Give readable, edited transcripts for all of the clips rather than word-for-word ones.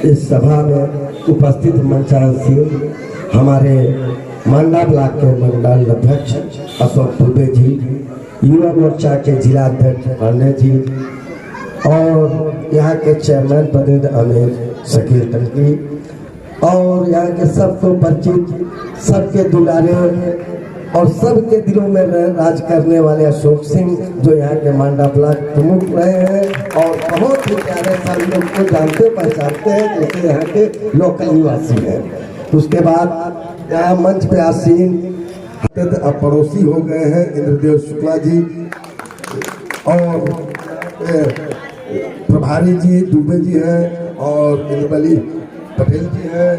इस सभा में उपस्थित मंचासीन हमारे मंडा ब्लॉक के मंडल अध्यक्ष अशोक दुबे जी, युवा मोर्चा के जिला अध्यक्ष पांडे जी और यहाँ के चेयरमैन प्रतिनिधि अमीर शकील टंकी और यहाँ के सबको परिचित, सबके दुलारे और सबके दिलों में राज करने वाले अशोक सिंह, जो यहाँ के मांडा ब्लॉक प्रमुख रहे हैं और बहुत ही प्यारे सभी लोग को जानते पहचानते हैं, जैसे यहाँ के लोकल निवासी हैं। उसके बाद यहाँ मंच पे आसीन अब पड़ोसी हो गए हैं इंद्रदेव शुक्ला जी और प्रभारी जी दुबे जी हैं और इंद्रबली पटेल जी हैं,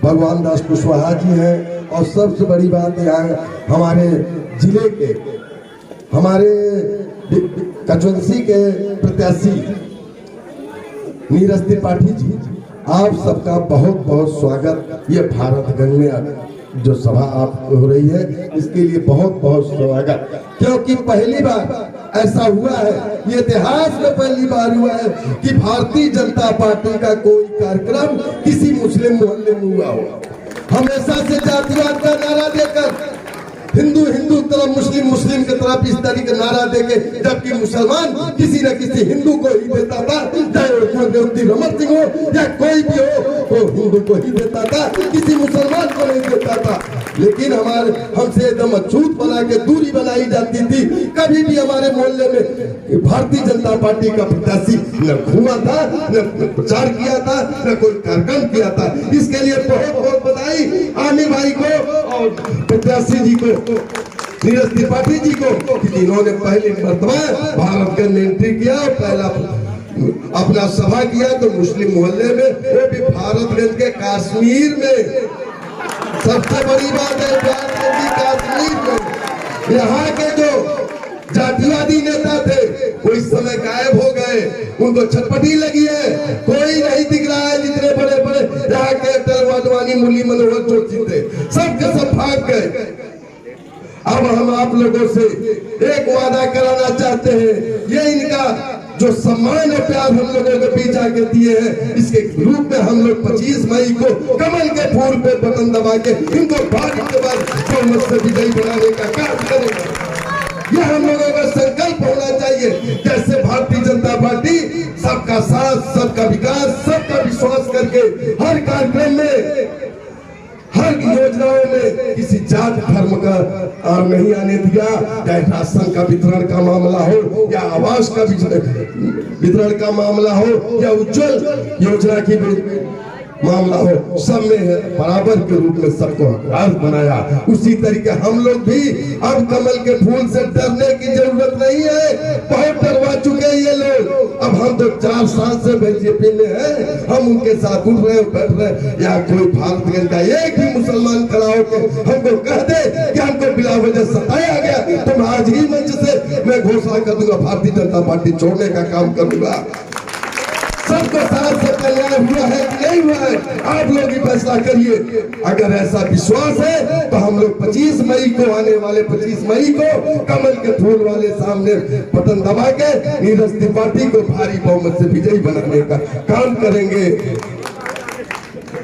भगवान दास कुशवाहा जी हैं और सबसे बड़ी बात यहाँ हमारे जिले के, हमारे कचवंशी के प्रत्याशी नीरज त्रिपाठी जी, आप सबका बहुत बहुत स्वागत। ये भारतगंज में जो सभा आप हो रही है इसके लिए बहुत बहुत स्वागत, क्योंकि पहली बार ऐसा हुआ है, ये इतिहास में पहली बार हुआ है कि भारतीय जनता पार्टी का कोई कार्यक्रम किसी मुस्लिम मोहल्ले में हुआ हो। हमेशा से जातिवाद का नारा देकर हिंदू हिंदू तरफ, मुस्लिम मुस्लिम की तरफ इस तरीके नारा देके, जबकि मुसलमान किसी न किसी हिंदू को ही देता था, चाहे रमन सिंह हो या कोई भी हो, वो हिंदू को ही देता था, किसी मुसलमान को नहीं देता था। लेकिन हमारे हमसे एकदम अछूत बना के दूरी बनाई जाती थी। कभी भी हमारे मोहल्ले में भारतीय जनता पार्टी का प्रत्याशी न घूमा था, न प्रचार किया था, न कोई कार्यक्रम किया था। इसके लिए बहुत बहुत बधाई आमिर भाई को और प्रत्याशी जी को, नीरज त्रिपाठी जी को, जिन्होंने पहले मर्तबा भारतगंज में एंट्री किया और पहला अपना सभा किया तो मुस्लिम मोहल्ले में, वो भी भारतगंज के कश्मीर में। सबसे बड़ी बात है कश्मीर में यहाँ के जो जातिवादी नेता थे वो इस समय गायब हो गए, उनको छटपटी लगी है, कोई नहीं दिख रहा है। जितने बड़े बड़े यहाँ के वाधवानी, मुरली मनोहर जोशी थे, सबके सब भाग गए। अब हम आप लोगों से एक वादा कराना चाहते हैं, ये इनका जो सम्मान और प्यार हम लोगों के बीच आके दिए हैं, इसके रूप में हम लोग 25 मई को कमल के फूल पे बटन दबा के इनको भारी के बाद बहुमत से विजयी बनाने का काम करेंगे। यह हम लोगों का संकल्प होना चाहिए। जैसे भारतीय जनता पार्टी सबका साथ, सबका विकास, सबका विश्वास करके हर कार्यक्रम में, हर योजनाओं में किसी जात धर्म का नहीं आने दिया, चाहे राशन का वितरण का मामला हो या आवास का वितरण का मामला हो या उज्जवल योजना की मामला हो, सब में बराबर के रूप में सबको हकदार बनाया। उसी तरीके हम लोग भी अब कमल के फूल से डरने की जरूरत नहीं है, बहुत डरवा चुके हैं ये लोग। अब हम तो 4 साल से बीजेपी में हैं, हम उनके साथ उठ रहे बैठ रहे। या कोई भारतगंज का एक भी मुसलमान खड़ा होकर हमको कह दे कि हमको बिला वजह सताया गया, तो मैं आज ही मंच से मैं घोषणा कर दूंगा भारतीय जनता पार्टी छोड़ने का काम करूंगा। सबको साथ से कल्याण हुआ है कि नहीं हुआ है, आप लोग ही फैसला करिए। अगर ऐसा विश्वास है तो हम लोग 25 मई को, आने वाले 25 मई को कमल के फूल वाले सामने बटन दबा के नीरज त्रिपाठी को भारी बहुमत से विजयी बनाने का काम करेंगे।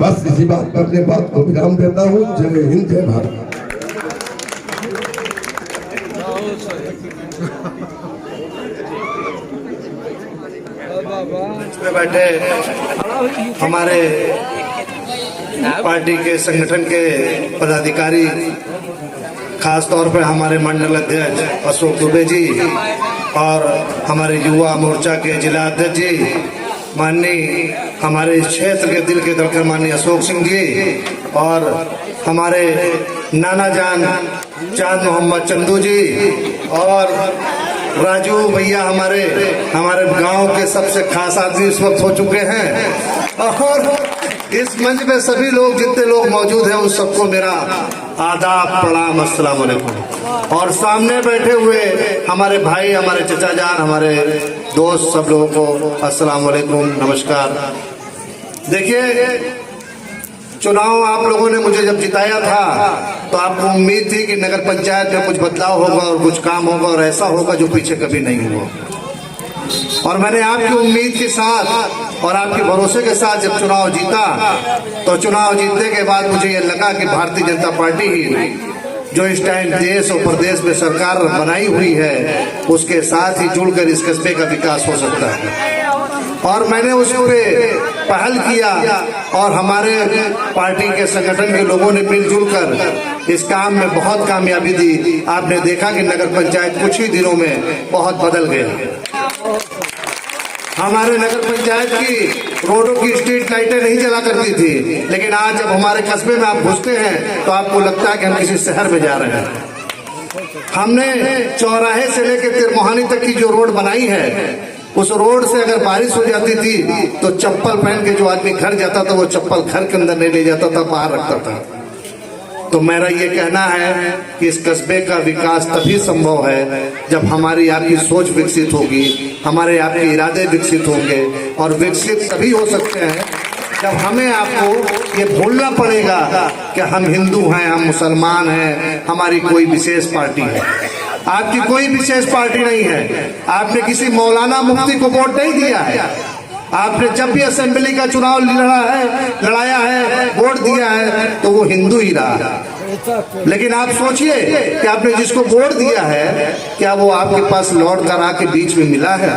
बस इसी बात पर अपने बात को विराम देता हूँ। जय हिंद, जय भारत। में बैठे हमारे पार्टी के संगठन के पदाधिकारी, खास तौर पर हमारे मंडल अध्यक्ष अशोक दुबे जी और हमारे युवा मोर्चा के जिला अध्यक्ष जी, माननीय हमारे इस क्षेत्र के दिल के धड़कन माननीय अशोक सिंह जी और हमारे नाना जान चांद मोहम्मद चंदू जी और राजू भैया, हमारे गांव के सबसे खास आदमी इस वक्त हो चुके हैं। और इस मंच में सभी लोग, जितने लोग मौजूद हैं, उस सबको मेरा आदाब, प्रणाम, अस्सलाम वालेकुम। और सामने बैठे हुए हमारे भाई, हमारे चचा जान, हमारे दोस्त, सब लोगों को अस्सलाम वालेकुम, नमस्कार। देखिए, चुनाव आप लोगों ने मुझे जब जिताया था तो आपको उम्मीद थी कि नगर पंचायत में कुछ बदलाव होगा और कुछ काम होगा और ऐसा होगा जो पीछे कभी नहीं हुआ। और मैंने आपकी उम्मीद के साथ और आपके भरोसे के साथ जब चुनाव जीता तो चुनाव जीतने के बाद मुझे ये लगा कि भारतीय जनता पार्टी ही जो इस टाइम देश और प्रदेश में सरकार बनाई हुई है उसके साथ ही जुड़कर इस कस्बे का विकास हो सकता है। और मैंने उस पे पहल किया और हमारे पार्टी के संगठन के लोगों ने मिलजुल कर इस काम में बहुत कामयाबी दी। आपने देखा कि नगर पंचायत कुछ ही दिनों में बहुत बदल गया। हमारे नगर पंचायत की रोडों की स्ट्रीट लाइटें नहीं जला करती थी, लेकिन आज जब हमारे कस्बे में आप घुसते हैं तो आपको लगता है कि हम किसी शहर में जा रहे हैं। हमने चौराहे से लेकर तिरमोहानी तक की जो रोड बनाई है, उस रोड से अगर बारिश हो जाती थी तो चप्पल पहन के जो आदमी घर जाता था वो चप्पल घर के अंदर नहीं ले जाता था, बाहर रखता था। तो मेरा ये कहना है कि इस कस्बे का विकास तभी संभव है जब हमारी आपकी सोच विकसित होगी, हमारे आपके इरादे विकसित होंगे। और विकसित तभी हो सकते हैं जब हमें आपको ये भूलना पड़ेगा कि हम हिंदू हैं, हम मुसलमान हैं, हमारी कोई विशेष पार्टी है। आपकी कोई विशेष पार्टी नहीं है। आपने किसी मौलाना मुफ्ती को वोट नहीं दिया है। आपने जब भी असेंबली का चुनाव लड़ाया है, वोट दिया है तो वो हिंदू ही रहा। लेकिन आप सोचिए कि आपने जिसको वोट दिया है क्या वो आपके पास लौट कर आके बीच में मिला है?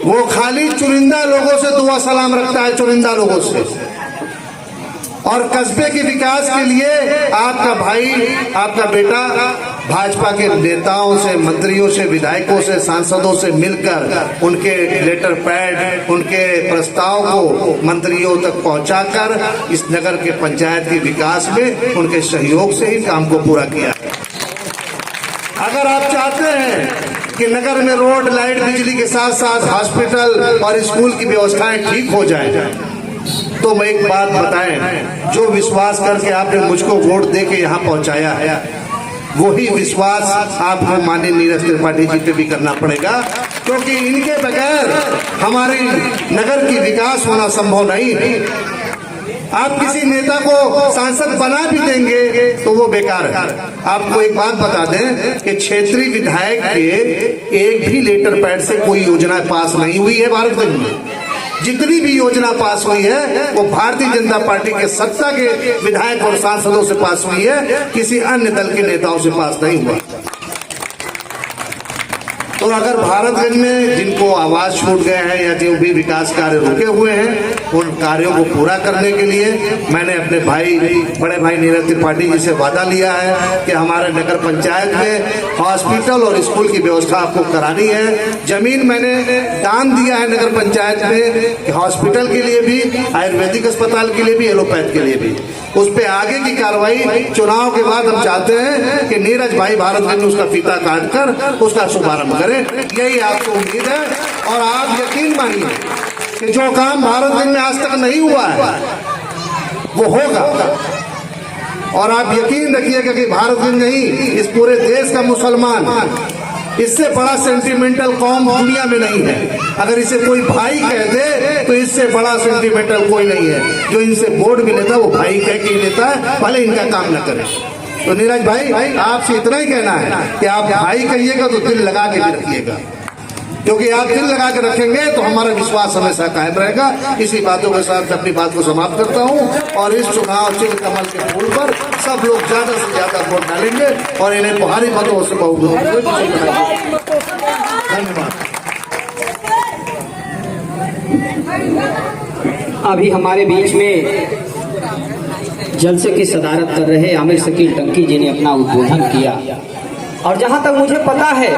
वो खाली चुनिंदा लोगों से दुआ सलाम रखता है, चुनिंदा लोगों से। और कस्बे के विकास के लिए आपका भाई, आपका बेटा भाजपा के नेताओं से, मंत्रियों से, विधायकों से, सांसदों से मिलकर उनके लेटर पैड, उनके प्रस्ताव को मंत्रियों तक पहुंचाकर इस नगर के पंचायत के विकास में उनके सहयोग से ही काम को पूरा किया। अगर आप चाहते हैं कि नगर में रोड, लाइट, बिजली के साथ साथ हॉस्पिटल और स्कूल की व्यवस्थाएं ठीक हो जाए तो मैं एक बात बताएं, जो विश्वास करके आपने मुझको वोट दे के यहाँ पहुंचाया है वही विश्वास आपको माननीय नीरज त्रिपाठी जी पे भी करना पड़ेगा, क्योंकि इनके बगैर हमारे नगर की विकास होना संभव नहीं है। आप किसी नेता को सांसद बना भी देंगे तो वो बेकार है। आपको एक बात बता दें कि क्षेत्रीय विधायक के एक भी लेटर पैड से कोई योजना पास नहीं हुई है भारतगंज में। जितनी भी योजना पास हुई है वो भारतीय जनता पार्टी के सत्ता के विधायक और सांसदों से पास हुई है, किसी अन्य दल के नेताओं से पास नहीं हुआ। तो अगर भारतगंज में जिनको आवाज छूट गए हैं या जो भी विकास कार्य रुके हुए हैं उन कार्यों को पूरा करने के लिए मैंने अपने भाई, बड़े भाई नीरज त्रिपाठी जी से वादा लिया है कि हमारे नगर पंचायत में हॉस्पिटल और स्कूल की व्यवस्था आपको करानी है। जमीन मैंने दान दिया है नगर पंचायत में कि हॉस्पिटल के लिए भी, आयुर्वेदिक अस्पताल के लिए भी, एलोपैथ के लिए भी। उस पे आगे की कार्रवाई चुनाव के बाद हम चाहते हैं कि नीरज भाई भारतगंज में उसका फीता काट कर उसका शुभारंभ करें। यही आपको उम्मीद है और आप यकीन मानिए कि जो काम भारतगंज में आज तक नहीं हुआ है वो होगा। और आप यकीन रखिएगा कि भारतगंज नहीं, इस पूरे देश का मुसलमान, इससे बड़ा सेंटिमेंटल कौम दुनिया में नहीं है। अगर इसे कोई भाई कह दे तो इससे बड़ा सेंटिमेंटल कोई नहीं है। जो इनसे वोट भी लेता है वो भाई कह के लेता है, भले इनका काम न करे। तो नीरज भाई आपसे इतना ही कहना है कि आप भाई कहिएगा तो दिल लगा के भी रखिएगा, क्योंकि आप दिल लगा के रखेंगे तो हमारा विश्वास हमेशा कायम रहेगा। इसी बातों के साथ अपनी बात को समाप्त करता हूँ और इस चुनाव चिन्ह कमल के फूल पर सब लोग ज्यादा से ज्यादा वोट डालेंगे और इन्हें भारी मतों से बहुत धन्यवाद। अभी हमारे बीच में जलसे की सदारत कर रहे आमिर शकील टंकी जी ने अपना उद्बोधन किया और जहां तक मुझे पता है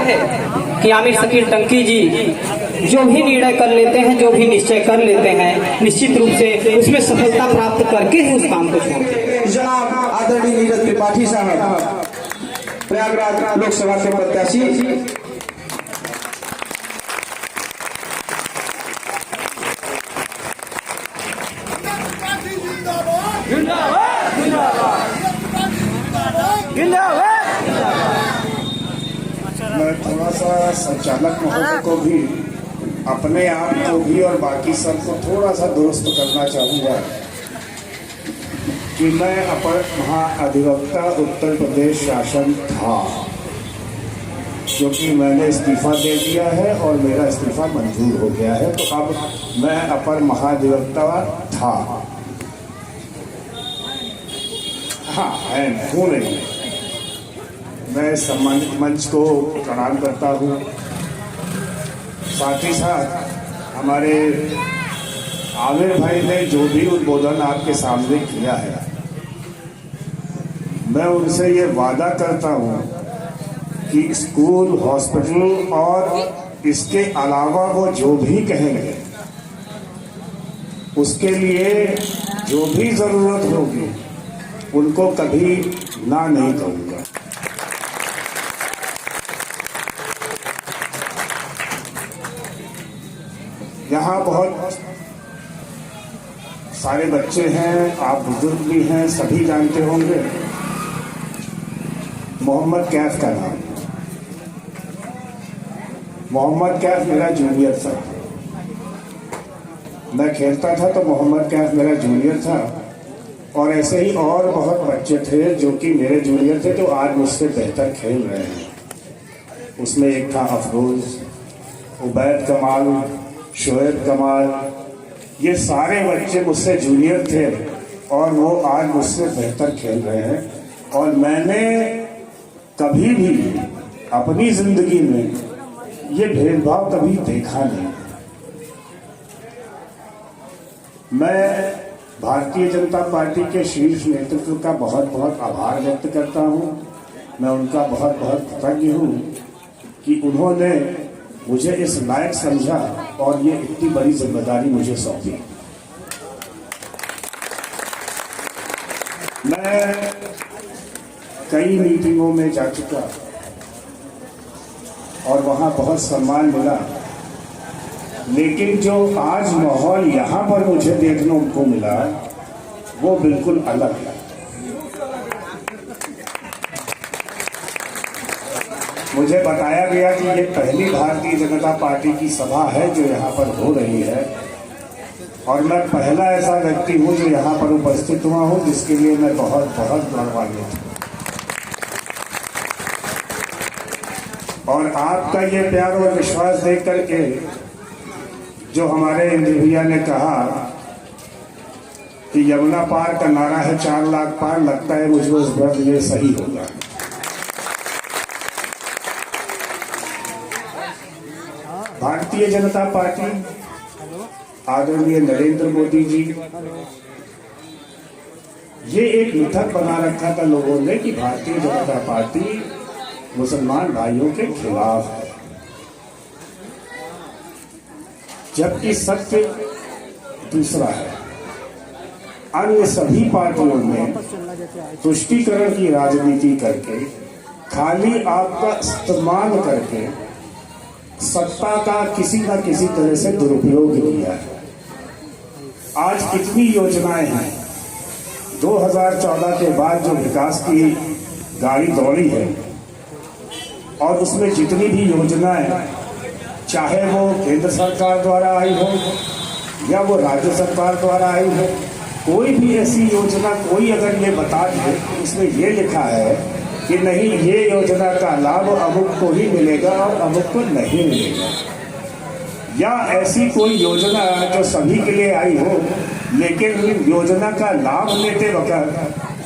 कि आमिर शकील टंकी जी जो भी निर्णय कर लेते हैं, जो भी निश्चय कर लेते हैं, निश्चित रूप से उसमें सफलता प्राप्त करके ही उस काम को छोड़ते हैं। जनाब आदरणीय नीरज त्रिपाठी साहब प्रयागराज लोकसभा के प्रत्याशी, मैं थोड़ा सा संचालक महोदय को भी, अपने आप को भी और बाकी सबको थोड़ा सा दुरुस्त करना चाहूँगा कि मैं अपर महाअधिवक्ता उत्तर प्रदेश शासन था क्योंकि मैंने इस्तीफा दे दिया है और मेरा इस्तीफा मंजूर हो गया है, तो अब मैं अपर महाधिवक्ता था। हाँ है, हूँ नहीं। मैं सम्मानित मंच को प्रणाम करता हूँ। साथ ही साथ हमारे आमिर भाई ने जो भी उद्बोधन आपके सामने किया है, मैं उनसे ये वादा करता हूँ कि स्कूल, हॉस्पिटल और इसके अलावा वो जो भी कहेंगे उसके लिए जो भी ज़रूरत होगी उनको कभी ना नहीं कहूँगा। यहाँ बहुत सारे बच्चे हैं, आप बुजुर्ग भी हैं, सभी जानते होंगे मोहम्मद कैफ का नाम। मोहम्मद कैफ मेरा जूनियर था। मैं खेलता था तो मोहम्मद कैफ मेरा जूनियर था, और ऐसे ही और बहुत बच्चे थे जो कि मेरे जूनियर थे, तो आज मुझसे बेहतर खेल रहे हैं। उसमें एक था अफरोज, उबैद कमाल, शोएब कमाल। ये सारे बच्चे मुझसे जूनियर थे और वो आज मुझसे बेहतर खेल रहे हैं। और मैंने कभी भी अपनी जिंदगी में ये भेदभाव कभी देखा नहीं। मैं भारतीय जनता पार्टी के शीर्ष नेतृत्व का बहुत बहुत आभार व्यक्त करता हूँ। मैं उनका बहुत बहुत कृतज्ञ हूँ कि उन्होंने मुझे इस लायक समझा और ये इतनी बड़ी जिम्मेदारी मुझे सौंपी। मैं कई मीटिंगों में जा चुका और वहाँ बहुत सम्मान मिला, लेकिन जो आज माहौल यहाँ पर मुझे देखने को मिला वो बिल्कुल अलग है। मुझे बताया गया कि ये पहली भारतीय जनता पार्टी की सभा है जो यहाँ पर हो रही है, और मैं पहला ऐसा व्यक्ति हूँ जो यहाँ पर उपस्थित हुआ हूँ, जिसके लिए मैं बहुत बहुत गौरवान्वित हूँ। और आपका ये प्यार और विश्वास देख करके जो हमारे इंद्र भैया ने कहा कि यमुना पार का नारा है 4 लाख पार, लगता है मुझे उस वक्त ये सही होगा। भारतीय जनता पार्टी, आदरणीय नरेंद्र मोदी जी, ये एक मिथक बना रखा था लोगों ने कि भारतीय जनता पार्टी मुसलमान भाइयों के खिलाफ है, जबकि सत्य दूसरा है। अन्य सभी पार्टियों ने तुष्टीकरण की राजनीति करके, खाली आपका इस्तेमाल करके सत्ता का किसी न किसी तरह से दुरुपयोग किया है। आज कितनी योजनाएं हैं, 2014 के बाद जो विकास की गाड़ी दौड़ी है, और उसमें जितनी भी योजनाएं, चाहे वो केंद्र सरकार द्वारा आई हो या वो राज्य सरकार द्वारा आई हो, कोई भी ऐसी योजना कोई अगर ये बता दे तो उसमें ये लिखा है कि नहीं, ये योजना का लाभ अमुक को ही मिलेगा और अमुक को नहीं मिलेगा, या ऐसी कोई योजना जो सभी के लिए आई हो लेकिन योजना का लाभ लेते वक्त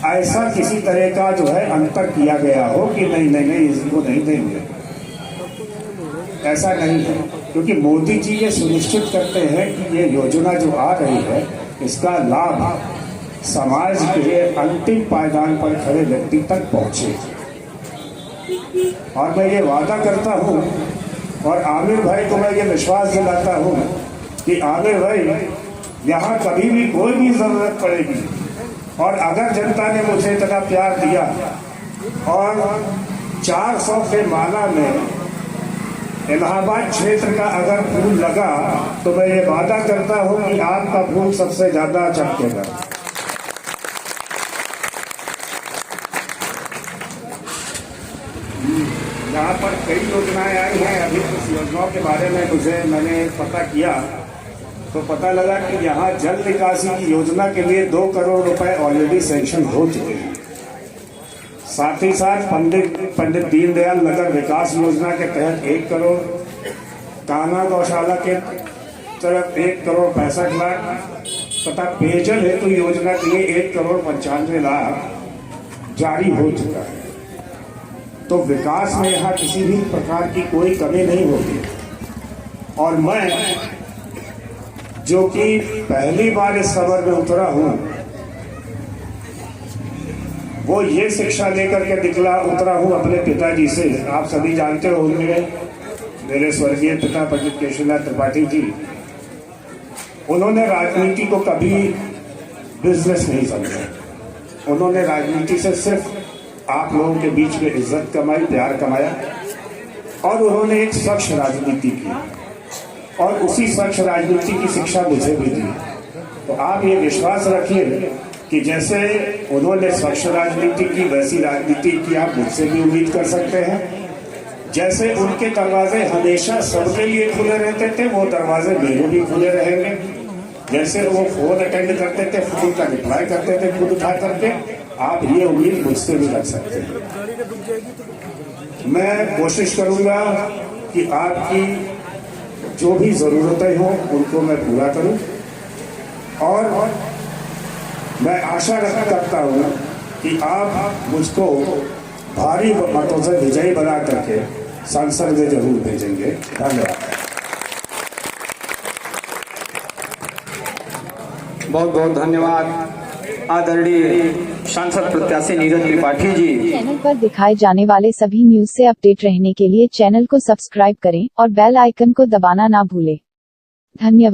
ऐसा किसी तरह का जो है अंतर किया गया हो कि नहीं नहीं नहीं इसको नहीं देंगे। ऐसा नहीं है, क्योंकि मोदी जी ये सुनिश्चित करते हैं कि ये योजना जो आ रही है इसका लाभ समाज के अंतिम पायदान पर खड़े व्यक्ति तक पहुंचे। और मैं ये वादा करता हूं और आमिर भाई को मैं ये विश्वास दिलाता हूं कि आमिर भाई, यहाँ कभी भी कोई भी जरूरत पड़ेगी, और अगर जनता ने मुझे इतना प्यार दिया और 400 के माला में इलाहाबाद क्षेत्र का अगर फूल लगा, तो मैं ये वादा करता हूं कि आपका फूल सबसे ज्यादा चमकेगा। यहाँ पर कई योजनाएं आई हैं। अभी कुछ योजनाओं के बारे में मैंने पता किया तो पता लगा कि यहाँ जल निकासी की योजना के लिए 2 करोड़ रुपए ऑलरेडी सैंक्शन हो चुके हैं। साथ ही साथ पंडित दीनदयाल नगर विकास योजना के तहत 1 करोड़, कान्हा गौशाला के तरफ 1,65,00,000 तथा पेयजल हेतु योजना के लिए 1,95,00,000 जारी हो चुका है। तो विकास में यहाँ किसी भी प्रकार की कोई कमी नहीं होगी। और मैं जो कि पहली बार इस सफर में उतरा हूं, वो ये शिक्षा लेकर के उतरा हूं अपने पिताजी से। आप सभी जानते होंगे मेरे स्वर्गीय पिता पंडित केशवनाथ त्रिपाठी जी, उन्होंने राजनीति को कभी बिजनेस नहीं समझा। उन्होंने राजनीति से सिर्फ आप लोगों के बीच में इज्जत कमाई, प्यार कमाया, और उन्होंने एक स्वच्छ राजनीति की, और उसी स्वच्छ राजनीति की शिक्षा मुझे भी दी। तो आप ये विश्वास रखिए कि जैसे उन्होंने स्वच्छ राजनीति की, वैसी राजनीति की आप मुझसे भी उम्मीद कर सकते हैं। जैसे उनके दरवाजे हमेशा सबके लिए खुले रहते थे, वो दरवाजे मेरे भी खुले रहेंगे। जैसे वो फोन अटेंड करते थे, फोन का रिप्लाई करते थे खुद उठा करके, आप ये उम्मीद मुझसे भी रख सकते हैं। मैं कोशिश करूंगा कि आपकी जो भी जरूरतें हों उनको मैं पूरा करूं, और मैं आशा करता हूं कि आप मुझको भारी मतों से विजयी बना करके संसद में जरूर भेजेंगे। धन्यवाद। बहुत बहुत धन्यवाद आदरणीय सांसद प्रत्याशी नीरज त्रिपाठी जी। चैनल पर दिखाए जाने वाले सभी न्यूज से अपडेट रहने के लिए चैनल को सब्सक्राइब करें और बेल आइकन को दबाना ना भूलें। धन्यवाद।